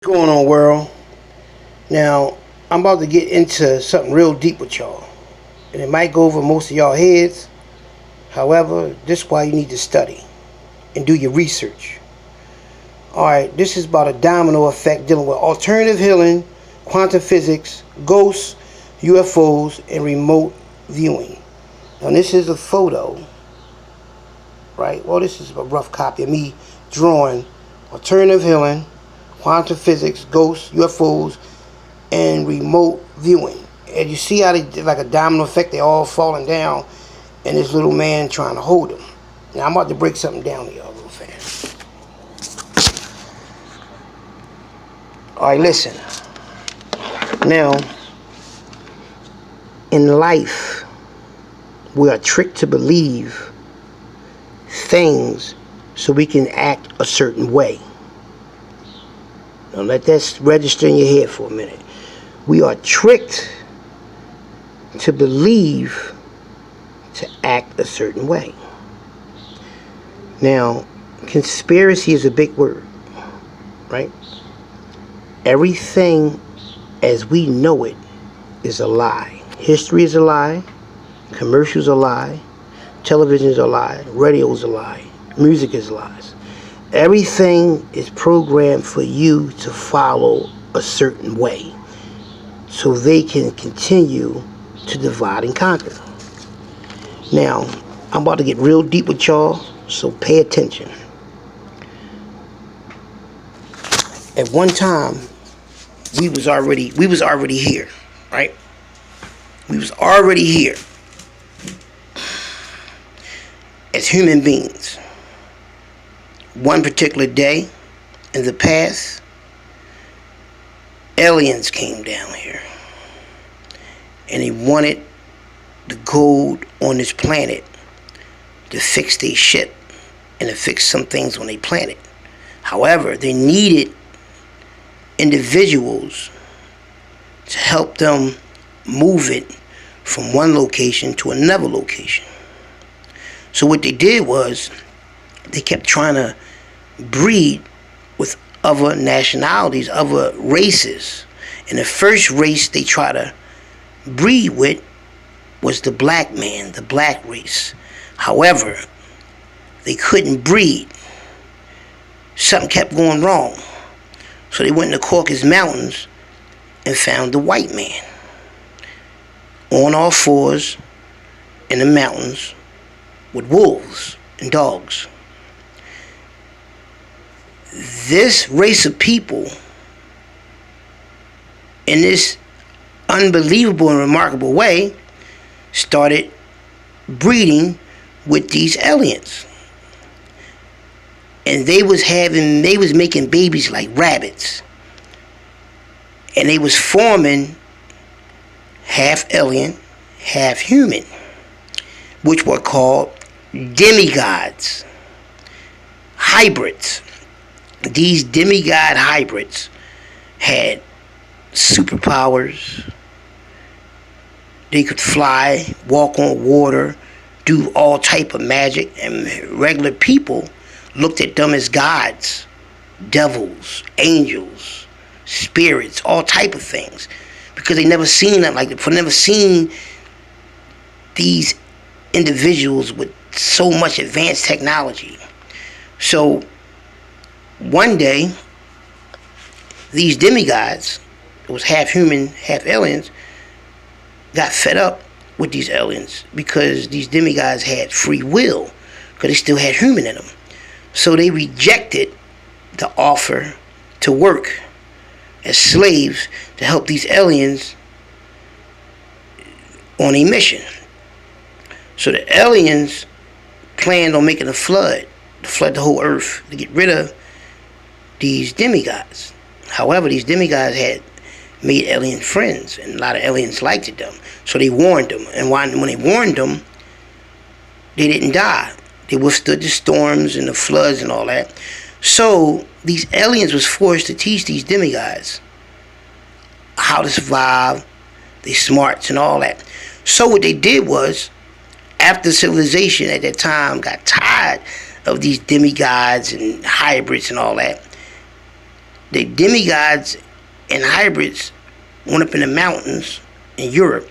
What's going on, world? Now, I'm about to get into something real deep with y'all, and it might go over most of y'all heads. However, this is why you need to study and do your research. Alright, this is about a domino effect dealing with alternative healing, quantum physics, ghosts, UFOs, and remote viewing. Now, this is a photo, right? Well, this is a rough copy of me drawing alternative healing, quantum physics, ghosts, UFOs, and remote viewing. And you see how they did like a domino effect, they all falling down, and this little man trying to hold them. Now I'm about to break something down to y'all real fast. Alright, listen. Now, in life, we are tricked to believe things so we can act a certain way. Now let that register in your head for a minute. We are tricked to believe to act a certain way. Now, conspiracy is a big word, right? Everything as we know it is a lie. History is a lie. Commercials are a lie. Television is a lie. Radio is a lie. Music is lies. Everything is programmed for you to follow a certain way so they can continue to divide and conquer. Now, I'm about to get real deep with y'all, so pay attention. At one time, we was already here, right? We was already here as human beings. One particular day in the past, aliens came down here and they wanted the gold on this planet to fix their ship and to fix some things on their planet. However, they needed individuals to help them move it from one location to another location. So what they did was they kept trying to breed with other nationalities, other races. And the first race they tried to breed with was the black man, the black race. However, they couldn't breed. Something kept going wrong. So they went in the Caucasus Mountains and found the white man on all fours in the mountains with wolves and dogs. This race of people, in this unbelievable and remarkable way, started breeding with these aliens. And they was making babies like rabbits. And they was forming half alien, half human, which were called demigods, hybrids. These demigod hybrids had superpowers. They could fly, walk on water, do all type of magic, and regular people looked at them as gods, devils, angels, spirits, all type of things, because they never seen that, never seen these individuals with so much advanced technology. So one day, these demigods, it was half human, half aliens, got fed up with these aliens because these demigods had free will, because they still had human in them. So they rejected the offer to work as slaves to help these aliens on a mission. So the aliens planned on making a flood to flood the whole earth to get rid of these demigods. However, these demigods had made alien friends, and a lot of aliens liked them. So they warned them. And when they warned them, they didn't die. They withstood the storms and the floods and all that. So these aliens was forced to teach these demigods how to survive, their smarts and all that. So what they did was, after civilization at that time got tired of these demigods and hybrids and all that, The demigods and hybrids went up in the mountains in Europe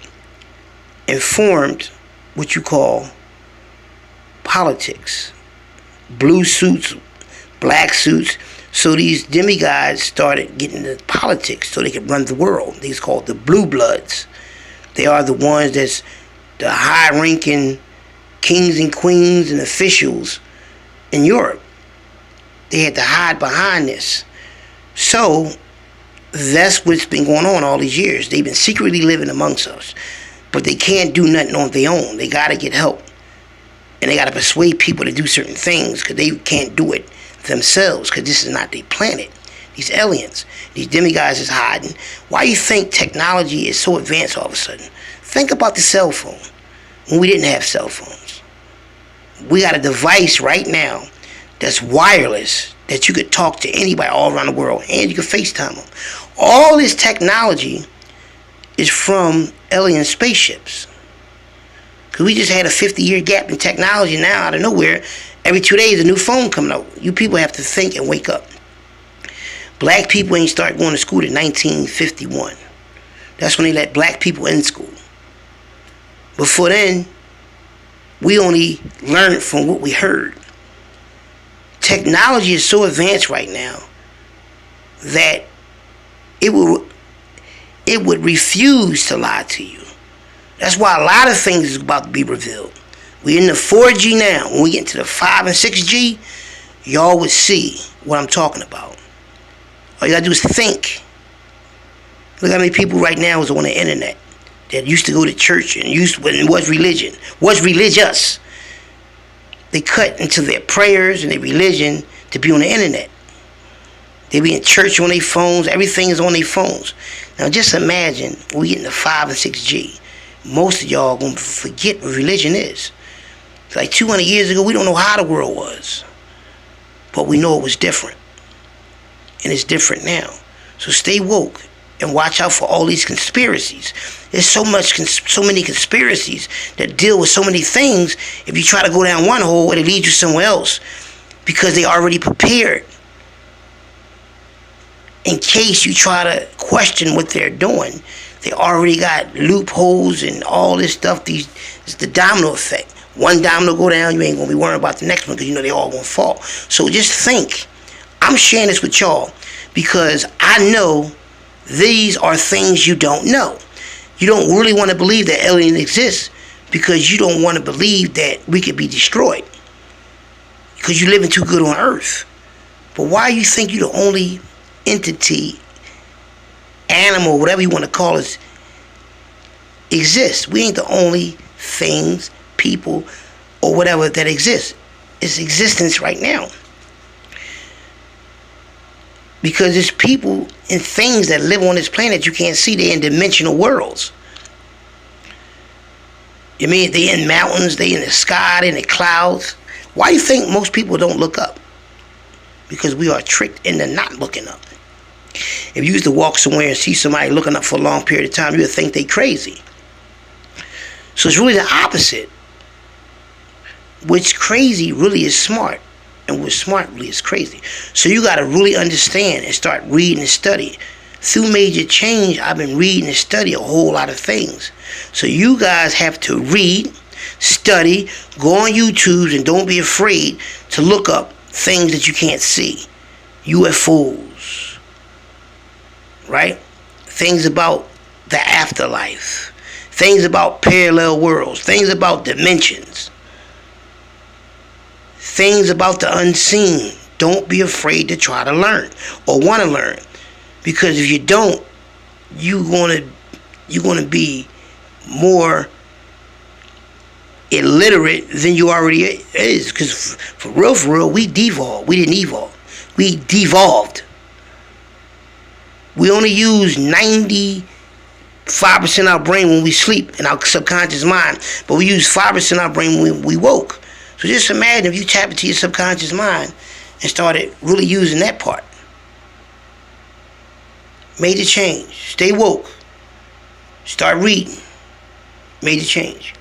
and formed what you call politics. Blue suits, black suits. So these demigods started getting into politics so they could run the world. These called the blue bloods. They are the ones that's the high-ranking kings and queens and officials in Europe. They had to hide behind this. So that's what's been going on all these years. They've been secretly living amongst us, but they can't do nothing on their own. They got to get help, and they got to persuade people to do certain things because they can't do it themselves because this is not their planet. These aliens, these demigods is hiding. Why you think technology is so advanced all of a sudden? Think about the cell phone. When we didn't have cell phones, we got a device right now that's wireless that you could talk to anybody all around the world, and you can FaceTime them. All this technology is from alien spaceships. Because we just had a 50-year gap in technology. Now, out of nowhere, every 2 days, a new phone coming out. You people have to think and wake up. Black people ain't start going to school in 1951. That's when they let black people in school. Before then, we only learned from what we heard. Technology is so advanced right now that it would refuse to lie to you. That's why a lot of things is about to be revealed. We're in the 4G now. When we get into the 5 and 6G, y'all would see what I'm talking about. All you gotta do is think. Look how many people right now is on the internet that used to go to church and was religion, was religious. They cut into their prayers and their religion to be on the internet. They be in church on their phones. Everything is on their phones. Now just imagine when we get into 5 and 6G. Most of y'all gonna forget what religion is. It's like 200 years ago, we don't know how the world was, but we know it was different, and it's different now. So stay woke and watch out for all these conspiracies. There's so many conspiracies that deal with so many things. If you try to go down one hole, it'll lead you somewhere else because they already prepared in case you try to question what they're doing. They already got loopholes and all this stuff. It's the domino effect. One domino go down, you ain't going to be worrying about the next one because you know they all going to fall. So just think. I'm sharing this with y'all because I know these are things you don't know. You don't really want to believe that aliens exist because you don't want to believe that we could be destroyed because you're living too good on Earth. But why you think you're the only entity, animal, whatever you want to call it, exists? We ain't the only things, people, or whatever that exists. It's existence right now. Because there's people and things that live on this planet you can't see. They're in dimensional worlds. You mean they in mountains, they in the sky, they in the clouds. Why do you think most people don't look up? Because we are tricked into not looking up. If you used to walk somewhere and see somebody looking up for a long period of time, you would think they crazy. So it's really the opposite. What's crazy really is smart. And what's smart really is crazy. So you got to really understand and start reading and studying. Through Major Change, I've been reading and studying a whole lot of things. So you guys have to read, study, go on YouTube, and don't be afraid to look up things that you can't see. UFOs, right? Things about the afterlife. Things about parallel worlds. Things about dimensions. Things about the unseen. Don't be afraid to try to learn or want to learn, because if you don't, you're gonna be more illiterate than you already is. Because for real, we devolved. We didn't evolve. We devolved. We only use 95% of our brain when we sleep in our subconscious mind, but we use 5% of our brain when we woke. So just imagine if you tap into your subconscious mind and started really using that part. Major Change. Stay woke. Start reading. Major Change.